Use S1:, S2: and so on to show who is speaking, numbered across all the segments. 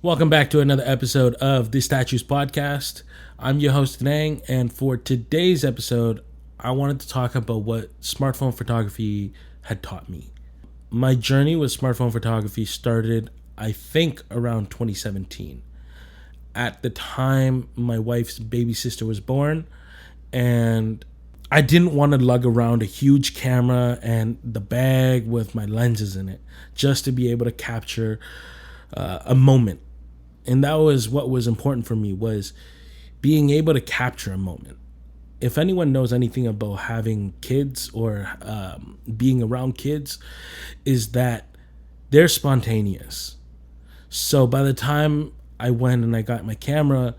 S1: Welcome back to another episode of the Statues Podcast. I'm your host, Nang, and for today's episode, I wanted to talk about what smartphone photography had taught me. My journey with smartphone photography started, I think, around 2017. At the time, my wife's baby sister was born, and I didn't want to lug around a huge camera and the bag with my lenses in it just to be able to capture a moment. And that was what was important for me, was being able to capture a moment. If anyone knows anything about having kids or being around kids, is that they're spontaneous. So by the time I went and I got my camera,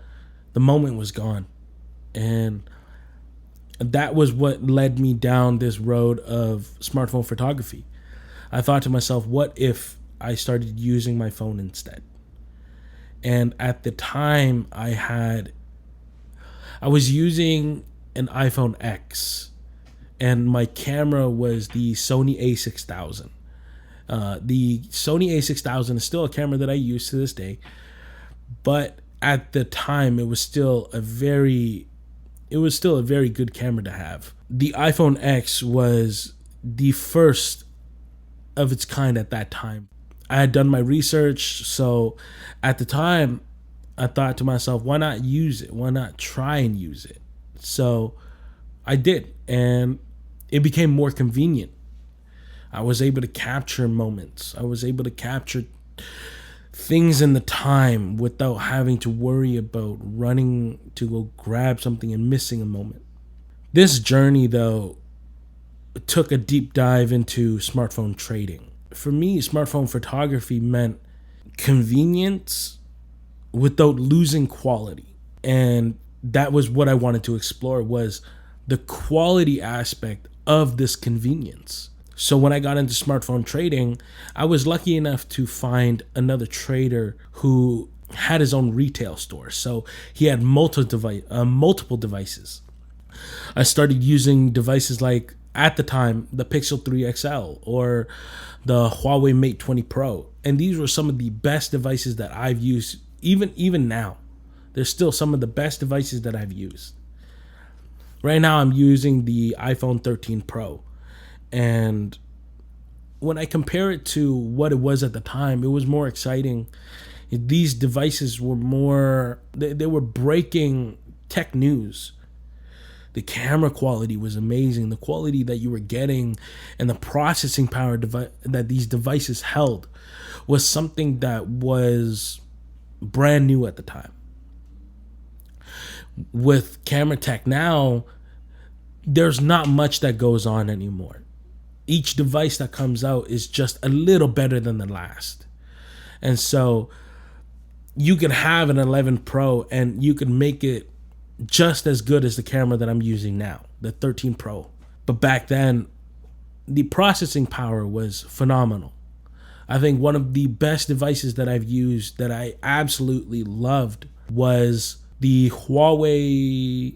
S1: the moment was gone. And that was what led me down this road of smartphone photography. I thought to myself, what if I started using my phone instead? And at the time I was using an iPhone X, and my camera was the Sony a6000. The Sony a6000 is still a camera that I use to this day, but at the time it was still a very good camera to have. The iPhone X was the first of its kind at that time. I had done my research, so at the time I thought to myself, why not use it? Why not try and use it? So I did, and it became more convenient. I was able to capture moments. I was able to capture things in the time without having to worry about running to go grab something and missing a moment. This journey, though, took a deep dive into smartphone trading. For me, smartphone photography meant convenience without losing quality. And that was what I wanted to explore, was the quality aspect of this convenience. So when I got into smartphone trading, I was lucky enough to find another trader who had his own retail store. So he had multiple devices. I started using devices like, at the time, the Pixel 3 XL or the Huawei Mate 20 Pro. And these were some of the best devices that I've used, even now. They're still some of the best devices that I've used. Right now, I'm using the iPhone 13 Pro. And when I compare it to what it was at the time, it was more exciting. These devices were they were breaking tech news. The camera quality was amazing. The quality that you were getting and the processing power that these devices held was something that was brand new at the time. With camera tech now, there's not much that goes on anymore. Each device that comes out is just a little better than the last. And so you can have an 11 Pro and you can make it just as good as the camera that I'm using now, the 13 Pro. But back then, the processing power was phenomenal. I think one of the best devices that I've used that I absolutely loved was the Huawei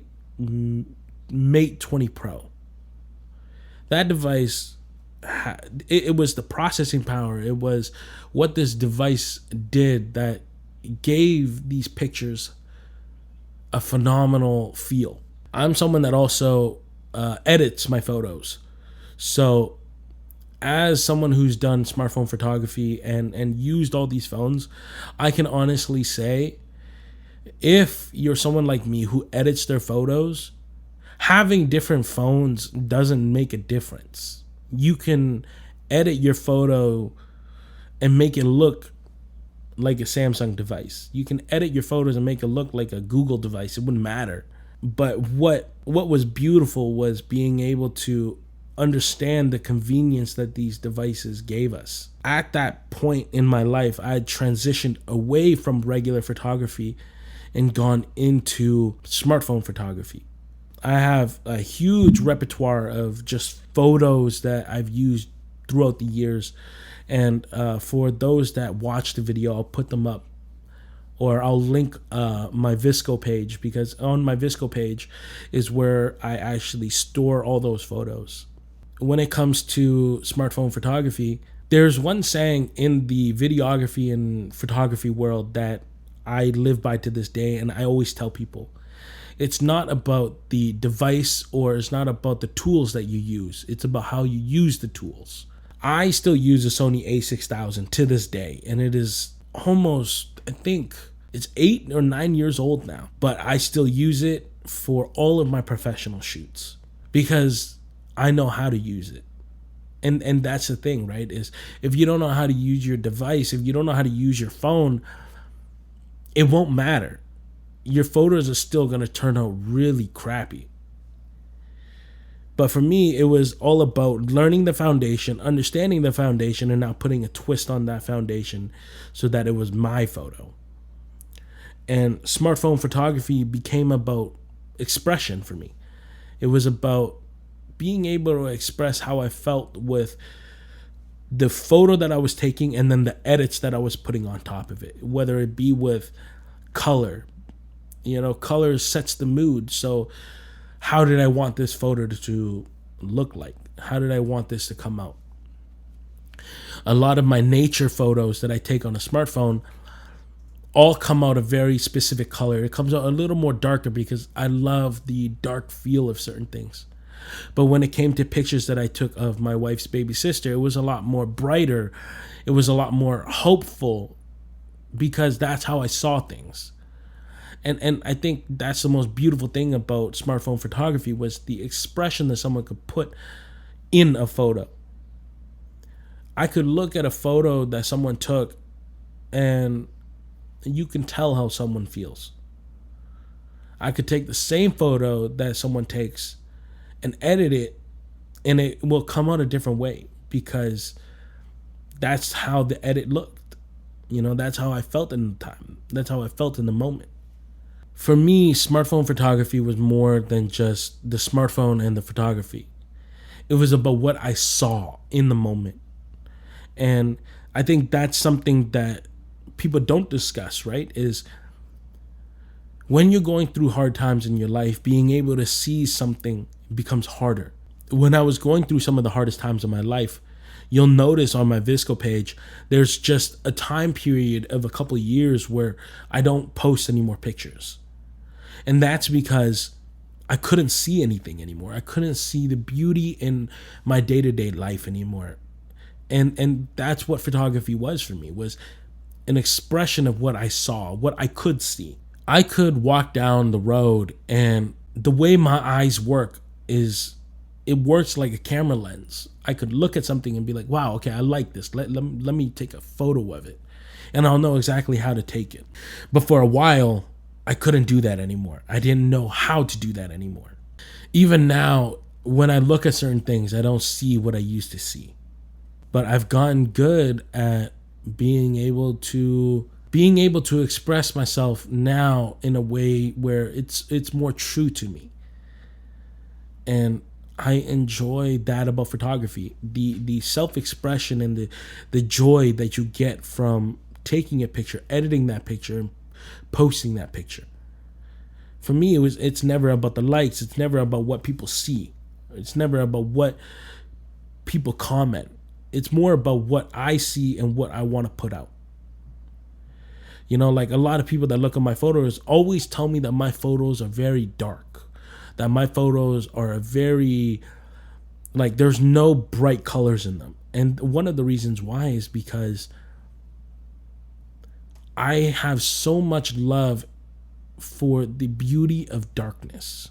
S1: Mate 20 Pro. That device, it was the processing power. It was what this device did that gave these pictures a phenomenal feel. I'm someone that also edits my photos. So as someone who's done smartphone photography and used all these phones, I can honestly say, if you're someone like me who edits their photos, having different phones doesn't make a difference. You can edit your photo and make it look like a Samsung device. You can edit your photos and make it look like a Google device. It wouldn't matter. But what was beautiful was being able to understand the convenience that these devices gave us. At that point in my life, I had transitioned away from regular photography and gone into smartphone photography. I have a huge repertoire of just photos that I've used throughout the years. And for those that watch the video, I'll put them up, or I'll link my Visco page, because on my Visco page is where I actually store all those photos. When it comes to smartphone photography, There's one saying in the videography and photography world that I live by to this day, and I always tell people it's not about the device or it's not about the tools that you use, it's about how you use the tools. I still use a Sony a6000 to this day, and it is almost, I think it's 8 or 9 years old now, but I still use it for all of my professional shoots because I know how to use it. And that's the thing, right? Is if you don't know how to use your device, if you don't know how to use your phone, it won't matter. Your photos are still going to turn out really crappy. But for me, it was all about learning the foundation, understanding the foundation, and now putting a twist on that foundation so that it was my photo. And smartphone photography became about expression for me. It was about being able to express how I felt with the photo that I was taking and then the edits that I was putting on top of it, whether it be with color. Color sets the mood. So how did I want this photo to look like? How did I want this to come out? A lot of my nature photos that I take on a smartphone all come out a very specific color. It comes out a little more darker because I love the dark feel of certain things. But when it came to pictures that I took of my wife's baby sister, it was a lot more brighter. It was a lot more hopeful because that's how I saw things. And I think that's the most beautiful thing about smartphone photography was the expression that someone could put in a photo. I could look at a photo that someone took and you can tell how someone feels. I could take the same photo that someone takes and edit it, and it will come out a different way because that's how the edit looked. That's how I felt in the time. That's how I felt in the moment. For me, smartphone photography was more than just the smartphone and the photography. It was about what I saw in the moment. And I think that's something that people don't discuss, right? Is when you're going through hard times in your life, being able to see something becomes harder. When I was going through some of the hardest times of my life, you'll notice on my Visco page, there's just a time period of a couple of years where I don't post any more pictures. And that's because I couldn't see anything anymore. I couldn't see the beauty in my day-to-day life anymore. And that's what photography was for me, was an expression of what I saw, what I could see. I could walk down the road, and the way my eyes work is it works like a camera lens. I could look at something and be like, wow, okay, I like this. Let me take a photo of it. And I'll know exactly how to take it. But for a while, I couldn't do that anymore. I didn't know how to do that anymore. Even now, when I look at certain things, I don't see what I used to see. But I've gotten good at being able to express myself now in a way where it's more true to me. And I enjoy that about photography, the self-expression and the joy that you get from taking a picture, editing that picture, and posting that picture. For me, it's never about the likes. It's never about what people see. It's never about what people comment. It's more about what I see and what I want to put out. Like a lot of people that look at my photos always tell me that my photos are very dark, that my photos are very, like, there's no bright colors in them. And one of the reasons why is because I have so much love for the beauty of darkness.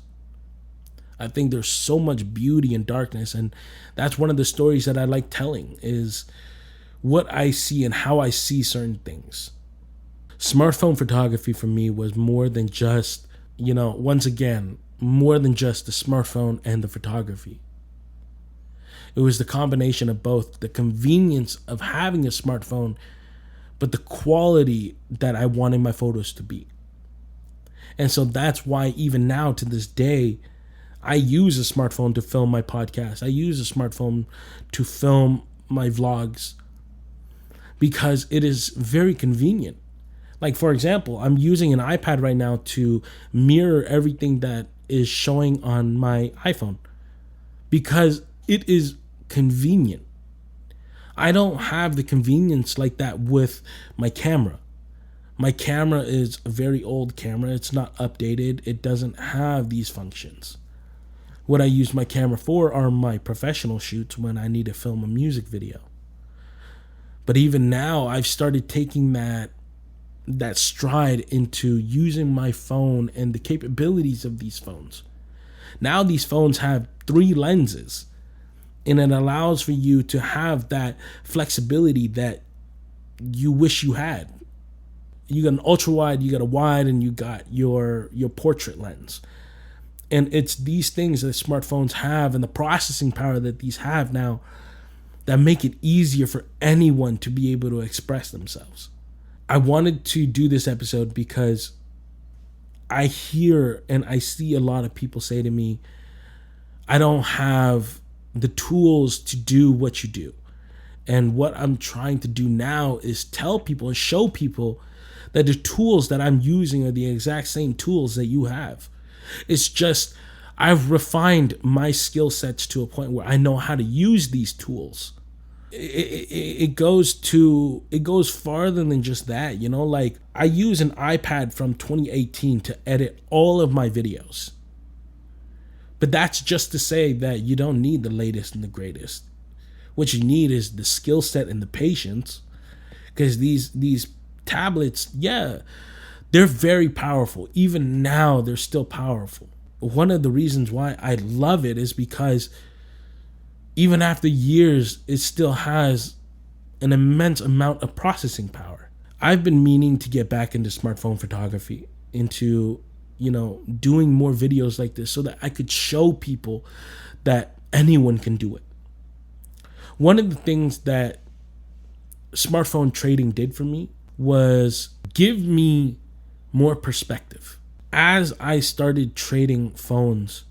S1: I think there's so much beauty in darkness, and that's one of the stories that I like telling, is what I see and how I see certain things. Smartphone photography for me was more than just, once again, more than just the smartphone and the photography. It was the combination of both, the convenience of having a smartphone, but the quality that I wanted my photos to be. And so that's why even now to this day, I use a smartphone to film my podcast. I use a smartphone to film my vlogs because it is very convenient. Like, for example, I'm using an iPad right now to mirror everything that is showing on my iPhone because it is convenient. I don't have the convenience like that with my camera. My camera is a very old camera. It's not updated. It doesn't have these functions. What I use my camera for are my professional shoots when I need to film a music video. But even now, I've started taking that stride into using my phone and the capabilities of these phones. Now these phones have 3 lenses, and it allows for you to have that flexibility that you wish you had. You got an ultra wide, you got a wide, and you got your portrait lens. And it's these things that smartphones have and the processing power that these have now that make it easier for anyone to be able to express themselves. I wanted to do this episode because I hear and I see a lot of people say to me, I don't have the tools to do what you do. And what I'm trying to do now is tell people and show people that the tools that I'm using are the exact same tools that you have. It's just I've refined my skill sets to a point where I know how to use these tools. It goes farther than just that, you know. Like, I use an iPad from 2018 to edit all of my videos. But that's just to say that you don't need the latest and the greatest. What you need is the skill set and the patience, because these tablets, yeah, they're very powerful. Even now, they're still powerful. One of the reasons why I love it is because even after years, it still has an immense amount of processing power. I've been meaning to get back into smartphone photography, into, doing more videos like this so that I could show people that anyone can do it. One of the things that smartphone trading did for me was give me more perspective. As I started trading phones,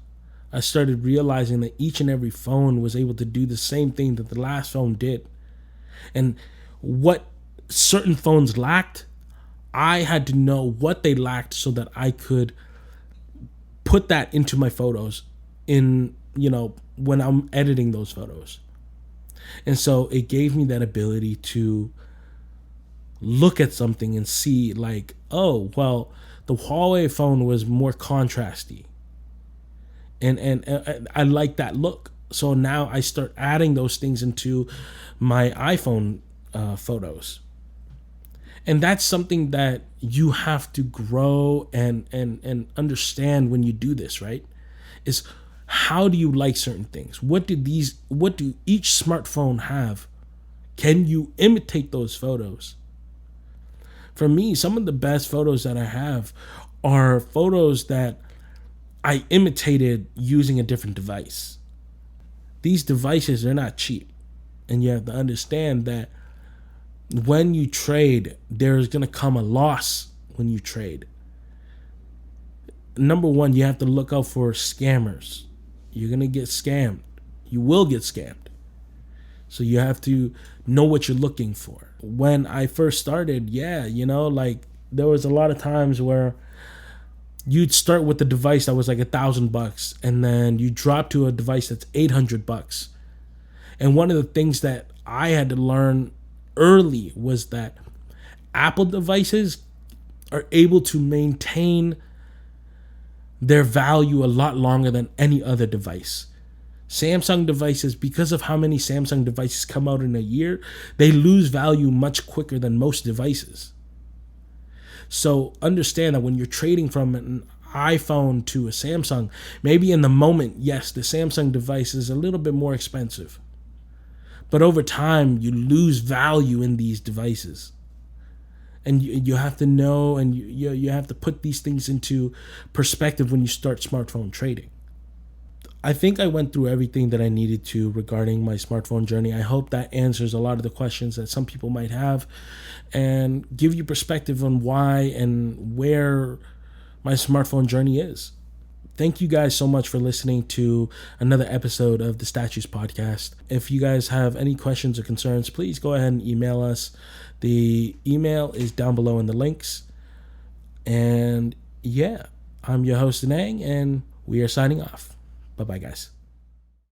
S1: I started realizing that each and every phone was able to do the same thing that the last phone did. And what certain phones lacked, I had to know what they lacked so that I could put that into my photos when I'm editing those photos. And so it gave me that ability to look at something and see, like, oh, well, the Huawei phone was more contrasty. And I like that look. So now I start adding those things into my iPhone photos. And that's something that you have to grow and understand when you do this, right? Is how do you like certain things? What do each smartphone have? Can you imitate those photos? For me, some of the best photos that I have are photos that I imitated using a different device. These devices are not cheap. And you have to understand that when you trade, there's going to come a loss when you trade. Number one, you have to look out for scammers. You're going to get scammed. You will get scammed. So you have to know what you're looking for. When I first started, there was a lot of times where you'd start with a device that was like $1,000, and then you drop to a device that's $800. And one of the things that I had to learn early was that Apple devices are able to maintain their value a lot longer than any other device. Samsung devices, because of how many Samsung devices come out in a year, they lose value much quicker than most devices. So understand that when you're trading from an iPhone to a Samsung, maybe in the moment, yes, the Samsung device is a little bit more expensive. But over time, you lose value in these devices. And you have to know, and you have to put these things into perspective when you start smartphone trading. I think I went through everything that I needed to regarding my smartphone journey. I hope that answers a lot of the questions that some people might have and give you perspective on why and where my smartphone journey is. Thank you guys so much for listening to another episode of the Statues Podcast. If you guys have any questions or concerns, please go ahead and email us. The email is down below in the links. And yeah, I'm your host, Nang, and we are signing off. Bye-bye, guys.